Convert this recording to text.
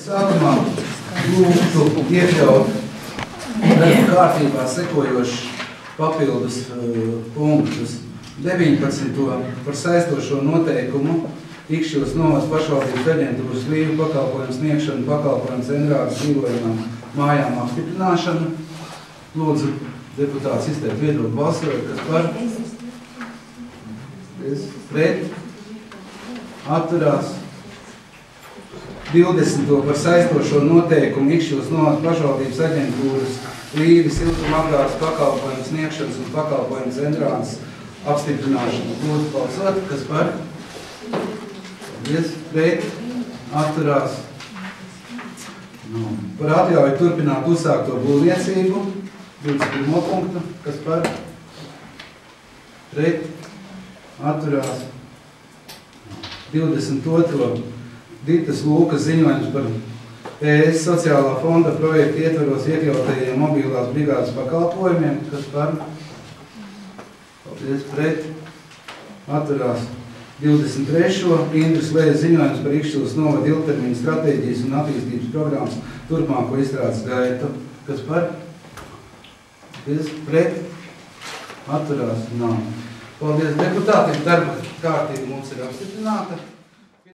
Sākumā lūgtu iekļaut darba kārtībā sekojošus papildus punktus. 19. par saistošo noteikumu Ikšķilas novads pašvaldības aģentūras līgu pakalpojumu sniegšanu pakalpojumu centrālas dzīvojamām mājām apstiprināšanu. Lūdzu, deputāts izteikt viedokli balsojot, kas par? Pret? Atturās? 20. par saistošo noteikumu Ikšķilas novads pašvaldības aģentūras līgu siltumapgādes pakalpojumu sniegšanas un pakalpojumu centrālas apstiprināšanu. Lūdzu, balsot, kas par? Pret? Atturās? Par atļauju turpināt uzsākto būvniecību. 21. punktu, kas par? Pret? Atturās? 22. Ditas Lūkas ziņojums par ES sociālā fonda projekta ietveros iekļautajiem mobilās brigādes pakalpojumiem, kas par? Paldies, pret? Atturās? 23. Indras Lējas ziņojums par Ikšķilas novada ilgtermiņa stratēģijas un attīstības programmas turpmāko izstrādes gaitu, kas par? Paldies, pret? Atturās? Nav. Paldies, deputāti, darba kārtība mums ir apstiprināta.